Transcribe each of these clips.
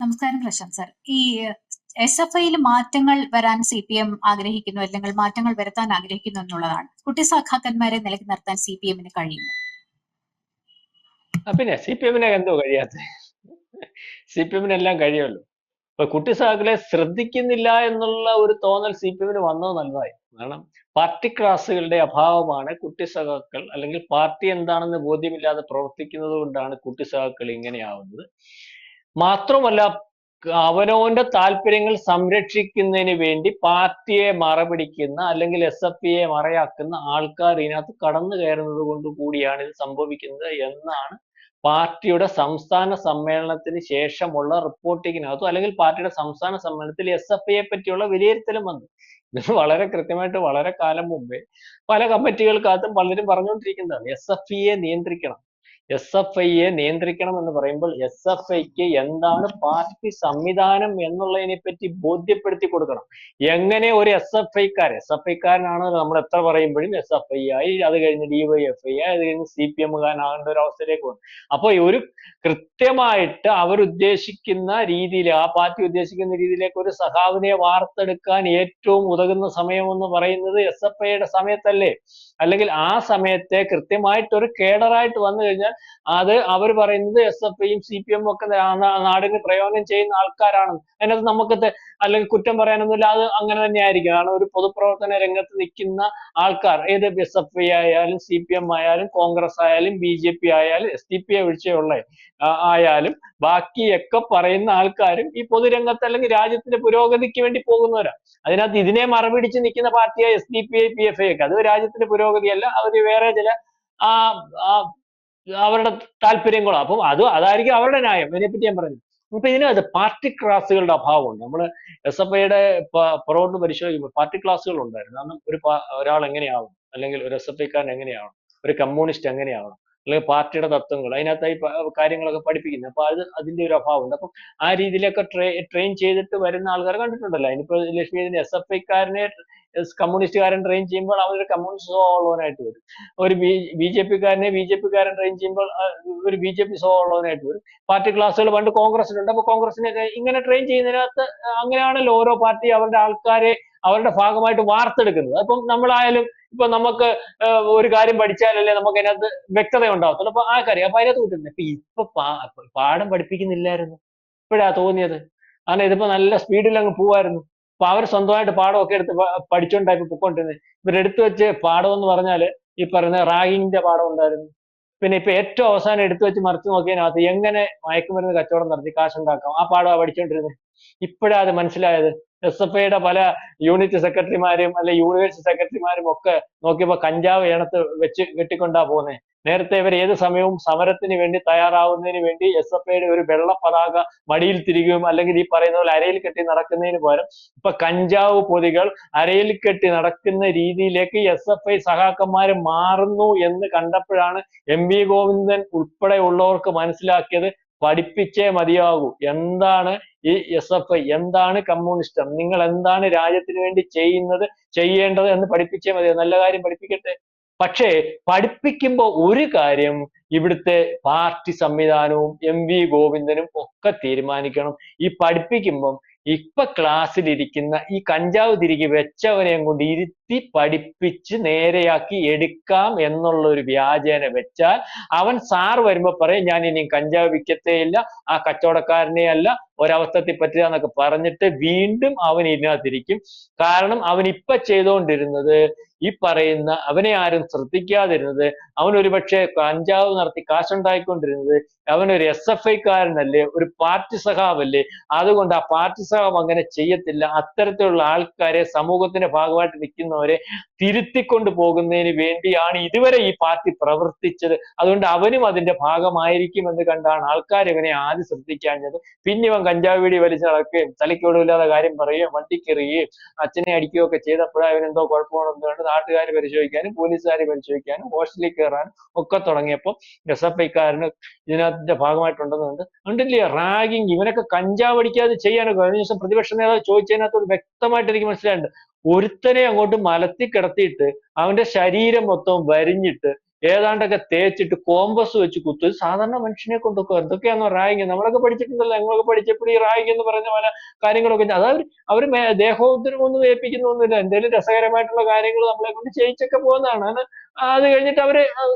നമസ്കാരം പ്രശാന്ത് സർ. ഈ എസ്.എഫ്.ഐയിൽ മാറ്റങ്ങൾ വരാൻ CPM ആഗ്രഹിക്കുന്നു, അല്ലെങ്കിൽ മാറ്റങ്ങൾ വരുത്താൻ ആഗ്രഹിക്കുന്നു എന്നുള്ളതാണ്. കുട്ടി സഖാക്കന്മാരെ നിലയ്ക്ക് നിർത്താൻ CPM-ന് കഴിയുമോ? പിന്നെ CPM-നെ എന്തോ കഴിയാത്ത? CPM-ന് എല്ലാം കഴിയുമല്ലോ. ഇപ്പൊ കുട്ടി സഖാക്കളെ ശ്രദ്ധിക്കുന്നില്ല എന്നുള്ള ഒരു തോന്നൽ CPM-ന് വന്നത് നല്ലതായി. കാരണം പാർട്ടി ക്ലാസുകളുടെ അഭാവമാണ് കുട്ടി സഖാക്കൾ, അല്ലെങ്കിൽ പാർട്ടി എന്താണെന്ന് ബോധ്യമില്ലാതെ പ്രവർത്തിക്കുന്നത് കൊണ്ടാണ് കുട്ടി സഖാക്കൾ ഇങ്ങനെയാവുന്നത്. മാത്രമല്ല, അവനവന്റെ താല്പര്യങ്ങൾ സംരക്ഷിക്കുന്നതിന് വേണ്ടി പാർട്ടിയെ മറപിടിക്കുന്ന, അല്ലെങ്കിൽ SFIയെ മറയാക്കുന്ന ആൾക്കാർ ഇതിനകത്ത് കടന്നു കയറുന്നത് കൊണ്ട് കൂടിയാണ് ഇത് സംഭവിക്കുന്നത് എന്നാണ് പാർട്ടിയുടെ സംസ്ഥാന സമ്മേളനത്തിന് ശേഷമുള്ള റിപ്പോർട്ടിങ്ങിനകത്തും, അല്ലെങ്കിൽ പാർട്ടിയുടെ സംസ്ഥാന സമ്മേളനത്തിൽ SFIയെ പറ്റിയുള്ള വിലയിരുത്തലും വന്നു. ഇത് വളരെ കൃത്യമായിട്ട് വളരെ കാലം മുമ്പേ പല കമ്മിറ്റികൾക്കകത്തും പലരും പറഞ്ഞുകൊണ്ടിരിക്കുന്നതാണ്. SFIയെ നിയന്ത്രിക്കണം, SFIയെ നിയന്ത്രിക്കണം എന്ന് പറയുമ്പോൾ SFIക്ക് എന്താണ് പാർട്ടി സംവിധാനം എന്നുള്ളതിനെ പറ്റി ബോധ്യപ്പെടുത്തി കൊടുക്കണം. എങ്ങനെ ഒരു SFIക്കാരനാണ് നമ്മൾ എത്ര പറയുമ്പോഴും SFI ആയി, അത് കഴിഞ്ഞ് DYFI ആയി, അത് കഴിഞ്ഞ് CPM-കാരനാകേണ്ട ഒരു അവസ്ഥയിലേക്ക് വന്നു. അപ്പൊ ഒരു കൃത്യമായിട്ട് അവരുദ്ദേശിക്കുന്ന രീതിയിൽ, ആ പാർട്ടി ഉദ്ദേശിക്കുന്ന രീതിയിലേക്ക് ഒരു സഖാവിനെ വാർത്തെടുക്കാൻ ഏറ്റവും ഉതകുന്ന സമയം എന്ന് പറയുന്നത് SFIയുടെ സമയത്തല്ലേ? അല്ലെങ്കിൽ ആ സമയത്തെ കൃത്യമായിട്ടൊരു കേഡറായിട്ട് വന്നു കഴിഞ്ഞാൽ അത് അവർ പറയുന്നത് SFIയും CPM-ഉം ഒക്കെ നാടിന് പ്രയോജനം ചെയ്യുന്ന ആൾക്കാരാണ്. അതിനകത്ത് നമുക്ക് അല്ലെങ്കിൽ കുറ്റം പറയാനൊന്നുമില്ല, അത് അങ്ങനെ തന്നെ ആയിരിക്കും. കാരണം ഒരു പൊതുപ്രവർത്തന രംഗത്ത് നിൽക്കുന്ന ആൾക്കാർ, ഏത് SFI ആയാലും CPM ആയാലും കോൺഗ്രസ് ആയാലും BJP ആയാലും SDP ഒഴിച്ചുള്ള ആയാലും ബാക്കിയൊക്കെ പറയുന്ന ആൾക്കാരും ഈ പൊതുരംഗത്ത് അല്ലെങ്കിൽ രാജ്യത്തിന്റെ പുരോഗതിക്ക് വേണ്ടി പോകുന്നവരാണ്. അതിനകത്ത് ഇതിനെ മറപിടിച്ച് നിൽക്കുന്ന പാർട്ടിയായ SDPI PFI ഒക്കെ, അത് രാജ്യത്തിന്റെ പുരോഗതിയല്ല, അവര് വേറെ ചില അവരുടെ താല്പര്യങ്ങളോ. അപ്പം അതായിരിക്കും അവരുടെ ന്യായം. ഇതിനെപ്പറ്റി ഞാൻ പറയുന്നത്. അപ്പൊ ഇതിനകത്ത് പാർട്ടി ക്ലാസുകളുടെ അഭാവമുണ്ട്. നമ്മള് SFIയുടെ പുറകോട്ട് പരിശോധിക്കുമ്പോൾ പാർട്ടി ക്ലാസുകൾ ഉണ്ടായിരുന്നു. കാരണം ഒരാൾ എങ്ങനെയാവണം, അല്ലെങ്കിൽ ഒരു SFIക്കാരൻ എങ്ങനെയാവണം, ഒരു കമ്മ്യൂണിസ്റ്റ് എങ്ങനെയാവണം, അല്ലെങ്കിൽ പാർട്ടിയുടെ തത്വങ്ങൾ, അതിനകത്തായി കാര്യങ്ങളൊക്കെ പഠിപ്പിക്കുന്നത്. അപ്പൊ അതിന്റെ ഒരു അഭാവമുണ്ട്. അപ്പം ആ രീതിയിലൊക്കെ ട്രെയിൻ ചെയ്തിട്ട് വരുന്ന ആൾക്കാരെ കണ്ടിട്ടുണ്ടല്ലോ. അതിനിപ്പോ ലക്ഷ്മി SFIക്കാരനെ കമ്മ്യൂണിസ്റ്റുകാരൻ ട്രെയിൻ ചെയ്യുമ്പോൾ അവരൊരു കമ്മ്യൂണിസ്റ്റ് സ്വഭാവമുള്ളവനായിട്ട് വരും. ഒരു BJPക്കാരനെ BJPക്കാരൻ ട്രെയിൻ ചെയ്യുമ്പോൾ ഒരു BJP സ്വഭാവമുള്ളവനായിട്ട് വരും. പാർട്ടി ക്ലാസ്സുകൾ പണ്ട് കോൺഗ്രസിലുണ്ട്. അപ്പൊ കോൺഗ്രസിനെ ഇങ്ങനെ ട്രെയിൻ ചെയ്യുന്നതിനകത്ത് അങ്ങനെയാണല്ലോ ഓരോ പാർട്ടി അവരുടെ ആൾക്കാരെ അവരുടെ ഭാഗമായിട്ട് വാർത്തെടുക്കുന്നത്. അപ്പം നമ്മളായാലും ഇപ്പൊ നമുക്ക് ഒരു കാര്യം പഠിച്ചാലല്ലേ നമുക്ക് അതിനകത്ത് വ്യക്തത ഉണ്ടാവത്തുള്ളൂ. അപ്പൊ ആ കാര്യം അപ്പൊ അതിനകത്ത് കിട്ടുന്നില്ല. ഇപ്പൊ പാഠം പഠിപ്പിക്കുന്നില്ലായിരുന്നു, ഇപ്പോഴാ തോന്നിയത്. കാരണം ഇതിപ്പോ നല്ല സ്പീഡിൽ അങ്ങ് പോവായിരുന്നു. അപ്പൊ അവർ സ്വന്തമായിട്ട് പാഠമൊക്കെ എടുത്ത് പഠിച്ചോണ്ടായി പൊക്കോണ്ടിരുന്നത്. ഇവരെടുത്തു വെച്ച് പാഠം എന്ന് പറഞ്ഞാല് ഈ പറയുന്ന റാഗിങ്ങിന്റെ പാഠം ഉണ്ടായിരുന്നു. പിന്നെ ഇപ്പൊ ഏറ്റവും അവസാനം എടുത്തു വെച്ച് മറിച്ച് നോക്കിയതിനകത്ത് എങ്ങനെ മയക്കുമരുന്ന് കച്ചവടം നടത്തി കാശുണ്ടാക്കാം, ആ പാഠമാണ് പഠിച്ചോണ്ടിരുന്നത്. ഇപ്പോഴാ അത് മനസ്സിലായത്. SFIയുടെ പല യൂണിറ്റ് സെക്രട്ടറിമാരും അല്ലെ യൂണിവേഴ്സിറ്റി സെക്രട്ടറിമാരും ഒക്കെ നോക്കിയപ്പോ കഞ്ചാവ് ഏണത്ത് വെച്ച് കെട്ടിക്കൊണ്ടാ പോകുന്നത്. നേരത്തെ ഇവർ ഏത് സമയവും സമരത്തിന് വേണ്ടി തയ്യാറാവുന്നതിന് വേണ്ടി SFIയുടെ ഒരു വെള്ള പതാക മടിയിൽ തിരികുകയും, അല്ലെങ്കിൽ ഈ പറയുന്ന പോലെ അരയിൽ കെട്ടി നടക്കുന്നതിന് പകരം ഇപ്പൊ കഞ്ചാവ് പൊതികൾ അരയിൽ കെട്ടി നടക്കുന്ന രീതിയിലേക്ക് SFI സഖാക്കന്മാര് മാറുന്നു എന്ന് കണ്ടപ്പോഴാണ് MV ഗോവിന്ദൻ ഉൾപ്പെടെ ഉള്ളവർക്ക് മനസ്സിലാക്കിയത്, പഠിപ്പിച്ചേ മതിയാകൂ. എന്താണ് ഈ SFI, എന്താണ് കമ്മ്യൂണിസ്റ്റ്, നിങ്ങൾ എന്താണ് രാജ്യത്തിന് വേണ്ടി ചെയ്യേണ്ടത് എന്ന് പഠിപ്പിച്ചേ മതിയാകൂ. നല്ല കാര്യം പഠിപ്പിക്കട്ടെ. പക്ഷേ പഠിപ്പിക്കുമ്പോ ഒരു കാര്യം ഇവിടുത്തെ പാർട്ടി സംവിധാനവും MV ഗോവിന്ദനും ഒക്കെ തീരുമാനിക്കണം. ഈ പഠിപ്പിക്കുമ്പം ഇപ്പൊ ക്ലാസ്സിലിരിക്കുന്ന ഈ കഞ്ചാവ് തിരികെ വെച്ചവനെയും കൊണ്ട് ഇരുത്തി പഠിപ്പിച്ച് നേരെയാക്കി എടുക്കാം എന്നുള്ള ഒരു വ്യാജേന വെച്ചാൽ അവൻ സാർ വരുമ്പോ പറയും, ഞാൻ ഇനി കഞ്ചാവ് വിൽക്കത്തേ ഇല്ല, ആ കച്ചവടക്കാരനെ അല്ല ഒരവസ്ഥത്തിൽ പറ്റുക എന്നൊക്കെ പറഞ്ഞിട്ട് വീണ്ടും അവൻ ഇതിനകത്തിരിക്കും. കാരണം അവൻ ഇപ്പൊ ചെയ്തുകൊണ്ടിരുന്നത്, ഈ പറയുന്ന അവനെ ആരും ശ്രദ്ധിക്കാതിരുന്നത്, അവൻ ഒരുപക്ഷെ കഞ്ചാവ് നടത്തി കാശുണ്ടായിക്കൊണ്ടിരുന്നത്, അവനൊരു SFIക്കാരനല്ലേ, ഒരു പാർട്ടി സഖാവല്ലേ, അതുകൊണ്ട് ആ പാർട്ടി സഖാവ് അങ്ങനെ ചെയ്യത്തില്ല. അത്തരത്തിലുള്ള ആൾക്കാരെ, സമൂഹത്തിന്റെ ഭാഗമായിട്ട് നിൽക്കുന്നവരെ തിരുത്തിക്കൊണ്ട് പോകുന്നതിന് വേണ്ടിയാണ് ഇതുവരെ ഈ പാർട്ടി പ്രവർത്തിച്ചത്. അതുകൊണ്ട് അവനും അതിന്റെ ഭാഗമായിരിക്കും എന്ന് കണ്ടാണ് ആൾക്കാർ ഇവനെ ആദ്യം ശ്രദ്ധിക്കാഞ്ഞത്. പിന്നെ ഇവൻ കഞ്ചാവ് വീടി വലിച്ച് നടക്കുകയും തലയ്ക്കോടുമില്ലാത്ത കാര്യം പറയുകയും വണ്ടിക്കെറിയുകയും അച്ഛനെ അടിക്കുകയും ഒക്കെ ചെയ്തപ്പോഴാണ് ഇവനെന്തോ കുഴപ്പമാണെന്ന് കണ്ട് നാട്ടുകാർ പരിശോധിക്കാനും പോലീസുകാർ പരിശോധിക്കാനും ഹോസ്റ്റലിൽ കയറാനും ഒക്കെ തുടങ്ങിയപ്പോൾ SFIക്കാരന് ഇതിനകത്തിന്റെ ഭാഗമായിട്ടുണ്ടെന്നുണ്ട്. ഉണ്ടില്ലേ റാഗിങ്, ഇവനൊക്കെ കഞ്ചാവ് അടിക്കാതെ ചെയ്യാനൊക്കെ. കഴിഞ്ഞ ദിവസം പ്രതിപക്ഷ നേതാവ് ചോദിച്ചതിനകത്തോട് വ്യക്തമായിട്ട് എനിക്ക് മനസ്സിലായിട്ടുണ്ട്. ഒരുത്തനെ അങ്ങോട്ട് മലത്തി കിടത്തിയിട്ട് അവന്റെ ശരീരം മൊത്തം വരിഞ്ഞിട്ട് ഏതാണ്ടൊക്കെ തേച്ചിട്ട് കോമ്പസ് വെച്ച് കുത്തും. സാധാരണ മനുഷ്യനെ കൊണ്ടൊക്കെ എന്തൊക്കെയാണോ റാഗിങ്, നമ്മളൊക്കെ പഠിച്ചിട്ടുണ്ടല്ലോ, ഞങ്ങളൊക്കെ പഠിച്ചപ്പോൾ ഈ റാഗിങ് എന്ന് പറയുന്ന പല കാര്യങ്ങളൊക്കെ അതായത് അവർ ദേഹോപദ്രവമൊന്നും ഏൽപ്പിക്കുന്നൊന്നുമില്ല, എന്തെങ്കിലും രസകരമായിട്ടുള്ള കാര്യങ്ങൾ നമ്മളെ കൊണ്ട് ചെയ്യിച്ചൊക്കെ പോകുന്നതാണ്. അത് കഴിഞ്ഞിട്ട് അവര്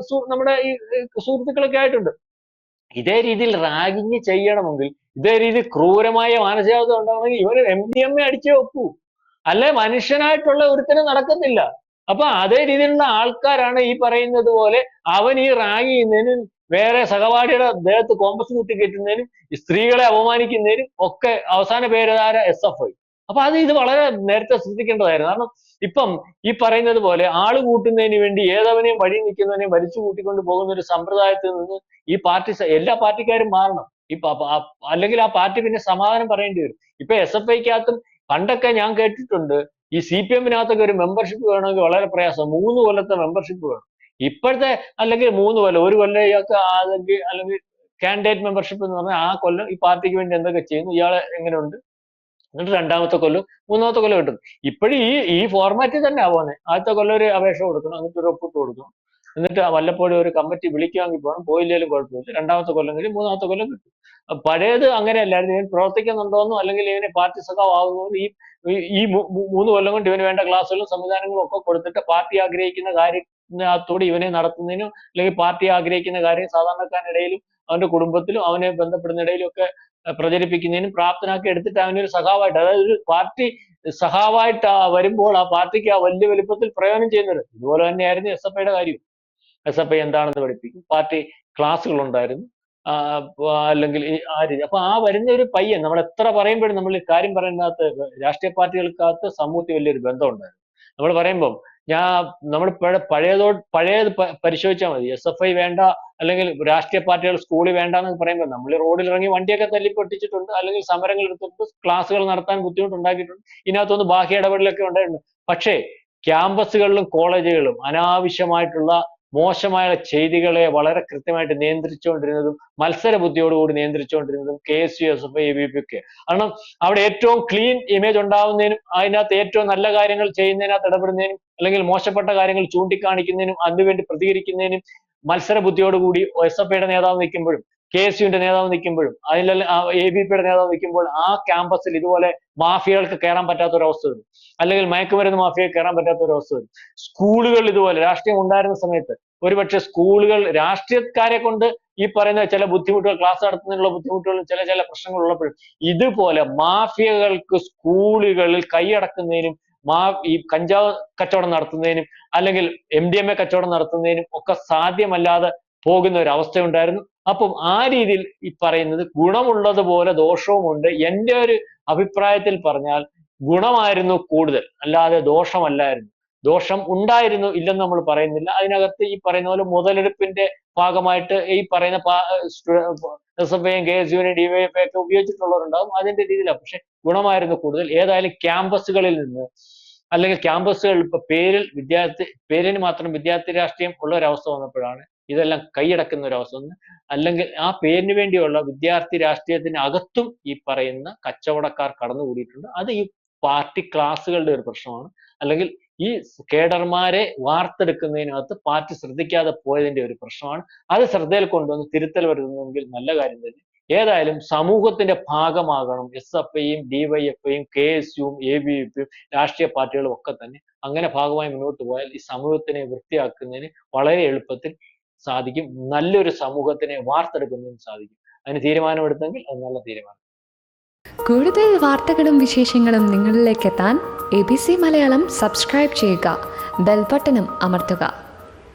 നമ്മുടെ ഈ സുഹൃത്തുക്കളൊക്കെ ആയിട്ടുണ്ട്. ഇതേ രീതിയിൽ റാഗിങ് ചെയ്യണമെങ്കിൽ, ഇതേ രീതിയിൽ ക്രൂരമായ മാനസികാവസ്ഥ ഉണ്ടാവണമെങ്കിൽ ഇവര് MDMA അടിച്ചേ വെക്കൂ, അല്ലെ മനുഷ്യനായിട്ടുള്ള ഒരുത്തനും നടക്കത്തില്ല. അപ്പൊ അതേ രീതിയിലുള്ള ആൾക്കാരാണ് ഈ പറയുന്നത് പോലെ അവൻ ഈ റാഗ് ചെയ്യുന്നതിനും വേറെ സഹപാഠിയുടെ ദേഹത്ത് കോമ്പസ് കുത്തി കയറ്റുന്നതിനും സ്ത്രീകളെ അപമാനിക്കുന്നതിനും ഒക്കെ അവസാന പേരുകാര SFI. അപ്പൊ ഇത് വളരെ നേരത്തെ ശ്രദ്ധിക്കേണ്ടതായിരുന്നു. കാരണം ഇപ്പം ഈ പറയുന്നത് പോലെ ആള് കൂട്ടുന്നതിന് വേണ്ടി ഏതവനെയും വഴി നിൽക്കുന്നവനെയും വലിച്ചു കൂട്ടിക്കൊണ്ട് പോകുന്ന ഒരു സമ്പ്രദായത്തിൽ നിന്ന് ഈ പാർട്ടി, എല്ലാ പാർട്ടിക്കാരും മാറണം. അല്ലെങ്കിൽ ആ പാർട്ടി പിന്നെ സമാധാനം പറയേണ്ടി വരും. ഇപ്പൊ SFIക്കകത്തും പണ്ടൊക്കെ ഞാൻ കേട്ടിട്ടുണ്ട്, ഈ CPM-നകത്തൊക്കെ ഒരു മെമ്പർഷിപ്പ് വേണമെങ്കിൽ വളരെ പ്രയാസം, 3 കൊല്ലത്തെ മെമ്പർഷിപ്പ് വേണം. ഇപ്പോഴത്തെ അല്ലെങ്കിൽ 3 കൊല്ലം, 1 കൊല്ലം ഇയാൾക്ക് അല്ലെങ്കിൽ കാൻഡിഡേറ്റ് മെമ്പർഷിപ്പ് എന്ന് പറഞ്ഞാൽ ആ കൊല്ലം ഈ പാർട്ടിക്ക് വേണ്ടി എന്തൊക്കെ ചെയ്യുന്നു, ഇയാളെ എങ്ങനെയുണ്ട്, എന്നിട്ട് 2ാമത്തെ കൊല്ലം 3ാമത്തെ കൊല്ലം കിട്ടും. ഇപ്പോഴും ഈ ഫോർമാറ്റിൽ തന്നെ ആവുന്നത്. ആദ്യത്തെ കൊല്ലം ഒരു അപേക്ഷ കൊടുക്കണം, എന്നിട്ട് ഒരു ഒപ്പിട്ട് കൊടുക്കണം, എന്നിട്ട് വല്ലപ്പോഴും ഒരു കമ്മിറ്റി വിളിക്കുവാണെങ്കിൽ പോകണം, പോയില്ലേലും കുഴപ്പമില്ല, 2ാമത്തെ കൊല്ലം കഴിഞ്ഞ് 3ാമത്തെ കൊല്ലം കിട്ടും. പഴയത് അങ്ങനെയല്ലായിരുന്നു. ഇവൻ പ്രവർത്തിക്കുന്നുണ്ടോന്നോ അല്ലെങ്കിൽ ഇവന് പാർട്ടി സഖാവുന്നോ ഈ 3 കൊല്ലം കൊണ്ട് ഇവന് വേണ്ട ക്ലാസ്സുകളും സംവിധാനങ്ങളും ഒക്കെ കൊടുത്തിട്ട് പാർട്ടി ആഗ്രഹിക്കുന്ന കാര്യത്തോട് ഇവനെ നടത്തുന്നതിനും, അല്ലെങ്കിൽ പാർട്ടി ആഗ്രഹിക്കുന്ന കാര്യം സാധാരണക്കാരിടയിലും അവന്റെ കുടുംബത്തിലും അവനെ ബന്ധപ്പെടുന്നിടയിലും ഒക്കെ പ്രചരിപ്പിക്കുന്നതിനും പ്രാപ്തനാക്കി എടുത്തിട്ട് അവനൊരു സഖാവായിട്ട്, അതായത് ഒരു പാർട്ടി സഖാവായിട്ട് വരുമ്പോൾ ആ പാർട്ടിക്ക് ആ വലിയ വലിപ്പത്തിൽ പ്രയോജനം ചെയ്യുന്നത്. ഇതുപോലെ തന്നെയായിരുന്നു SFIയുടെ കാര്യം. SFI എന്താണെന്ന് പഠിപ്പിക്കും, പാർട്ടി ക്ലാസ്സുകൾ ഉണ്ടായിരുന്നു, അല്ലെങ്കിൽ ആ രീതി. അപ്പൊ ആ വരുന്ന ഒരു പയ്യൻ, നമ്മൾ എത്ര പറയുമ്പോഴും നമ്മൾ ഈ കാര്യം പറയുന്നതിനകത്ത് രാഷ്ട്രീയ പാർട്ടികൾക്കകത്ത് സമൂഹത്തിൽ വലിയൊരു ബന്ധം ഉണ്ടായിരുന്നു. നമ്മൾ പറയുമ്പം നമ്മൾ പഴയത് പരിശോധിച്ചാൽ മതി. SFI വേണ്ട, അല്ലെങ്കിൽ രാഷ്ട്രീയ പാർട്ടികൾ സ്കൂളിൽ വേണ്ട എന്ന് പറയുമ്പോൾ നമ്മൾ റോഡിൽ ഇറങ്ങി വണ്ടിയൊക്കെ തല്ലിപ്പൊട്ടിച്ചിട്ടുണ്ട്, അല്ലെങ്കിൽ സമരങ്ങൾ എടുത്തിട്ടുണ്ട്, ക്ലാസ്സുകൾ നടത്താൻ ബുദ്ധിമുട്ടുണ്ടാക്കിയിട്ടുണ്ട്, ഇതിനകത്തൊന്ന് ബാഹ്യ ഇടപെടലൊക്കെ ഉണ്ടായിട്ടുണ്ട്. പക്ഷേ ക്യാമ്പസുകളിലും കോളേജുകളിലും അനാവശ്യമായിട്ടുള്ള മോശമായ ചെയ്തികളെ വളരെ കൃത്യമായിട്ട് നിയന്ത്രിച്ചുകൊണ്ടിരുന്നതും മത്സര ബുദ്ധിയോടുകൂടി നിയന്ത്രിച്ചുകൊണ്ടിരുന്നതും KSU, SFI, ABP ഒക്കെ. കാരണം അവിടെ ഏറ്റവും ക്ലീൻ ഇമേജ് ഉണ്ടാവുന്നതിനും, അതിനകത്ത് ഏറ്റവും നല്ല കാര്യങ്ങൾ ചെയ്യുന്നതിനകത്ത് ഇടപെടുന്നതിനും, അല്ലെങ്കിൽ മോശപ്പെട്ട കാര്യങ്ങൾ ചൂണ്ടിക്കാണിക്കുന്നതിനും അതിനുവേണ്ടി പ്രതികരിക്കുന്നതിനും മത്സര ബുദ്ധിയോടുകൂടി SFIയുടെ നേതാവ് നിൽക്കുമ്പോഴും KSUവിന്റെ നേതാവ് നിൽക്കുമ്പോഴും അതിലെല്ലാം ABPയുടെ നേതാവ് നിൽക്കുമ്പോൾ ആ ക്യാമ്പസിൽ ഇതുപോലെ മാഫിയകൾക്ക് കയറാൻ പറ്റാത്ത ഒരു അവസ്ഥ വരും, അല്ലെങ്കിൽ മയക്കുമരുന്ന് മാഫിയക്ക് കയറാൻ പറ്റാത്ത ഒരു അവസ്ഥ വരും. സ്കൂളുകൾ ഇതുപോലെ രാഷ്ട്രീയം ഉണ്ടായിരുന്ന സമയത്ത് ഒരുപക്ഷെ സ്കൂളുകൾ രാഷ്ട്രീയക്കാരെ കൊണ്ട് ഈ പറയുന്ന ചില ബുദ്ധിമുട്ടുകൾ, ക്ലാസ് നടത്തുന്നതിനുള്ള ബുദ്ധിമുട്ടുകളും ചില പ്രശ്നങ്ങൾ ഉള്ളപ്പോഴും ഇതുപോലെ മാഫിയകൾക്ക് സ്കൂളുകളിൽ കൈയടക്കുന്നതിനും ഈ കഞ്ചാവ് കച്ചവടം നടത്തുന്നതിനും, അല്ലെങ്കിൽ MDMA കച്ചവടം നടത്തുന്നതിനും ഒക്കെ സാധ്യമല്ലാതെ പോകുന്ന ഒരു അവസ്ഥ ഉണ്ടായിരുന്നു. അപ്പം ആ രീതിയിൽ ഈ പറയുന്നത് ഗുണമുള്ളതുപോലെ ദോഷവുമുണ്ട്. എൻ്റെ ഒരു അഭിപ്രായത്തിൽ പറഞ്ഞാൽ ഗുണമായിരുന്നു കൂടുതൽ, അല്ലാതെ ദോഷമല്ലായിരുന്നു. ദോഷം ഉണ്ടായിരുന്നു, ഇല്ലെന്ന് നമ്മൾ പറയുന്നില്ല. അതിനകത്ത് ഈ പറയുന്ന പോലെ മുതലെടുപ്പിന്റെ ഭാഗമായിട്ട് ഈ പറയുന്ന SFIയും KSUവിനെയും DYFI ഒക്കെ ഉപയോഗിച്ചിട്ടുള്ളവരുണ്ടാകും, അതിന്റെ രീതിയിലാണ്. പക്ഷെ ഗുണമായിരുന്നു കൂടുതൽ. ഏതായാലും ക്യാമ്പസുകളിൽ നിന്ന്, അല്ലെങ്കിൽ ക്യാമ്പസുകൾ ഇപ്പൊ പേരിന് മാത്രം വിദ്യാർത്ഥി രാഷ്ട്രീയം ഉള്ള ഒരവസ്ഥ വന്നപ്പോഴാണ് ഇതെല്ലാം കൈയടക്കുന്ന ഒരു അവസ്ഥ വന്ന്. അല്ലെങ്കിൽ ആ പേരിന് വേണ്ടിയുള്ള വിദ്യാർത്ഥി രാഷ്ട്രീയത്തിന് അകത്തും ഈ പറയുന്ന കച്ചവടക്കാർ കടന്നുകൂടിയിട്ടുണ്ട്. അത് ഈ പാർട്ടി ക്ലാസ്സുകളുടെ ഒരു പ്രശ്നമാണ്, അല്ലെങ്കിൽ ഈ കേഡർമാരെ വാർത്തെടുക്കുന്നതിനകത്ത് പാർട്ടി ശ്രദ്ധിക്കാതെ പോയതിന്റെ ഒരു പ്രശ്നമാണ്. അത് ശ്രദ്ധയിൽ കൊണ്ടുവന്ന് തിരുത്തൽ വരുന്നെങ്കിൽ നല്ല കാര്യം തന്നെ. ഏതായാലും സമൂഹത്തിന്റെ ഭാഗമാകണം SFIയും DYFIയും KSUവും ABVPയും രാഷ്ട്രീയ പാർട്ടികളും ഒക്കെ തന്നെ. അങ്ങനെ ഭാഗമായി മുന്നോട്ട് പോയാൽ ഈ സമൂഹത്തിനെ വൃത്തിയാക്കുന്നതിന് വളരെ എളുപ്പത്തിൽ സാധിക്കും, നല്ലൊരു സമൂഹത്തിനെ വാർത്തെടുക്കുന്നതിന് സാധിക്കും. അതിന് തീരുമാനമെടുത്തെങ്കിൽ അത് നല്ല തീരുമാനം. കൂടുതൽ വാർത്തകളും വിശേഷങ്ങളും നിങ്ങളിലേക്ക് എത്താൻ ABC മലയാളം സബ്സ്ക്രൈബ് ചെയ്യുക, ബെൽ ബട്ടണും അമർത്തുക.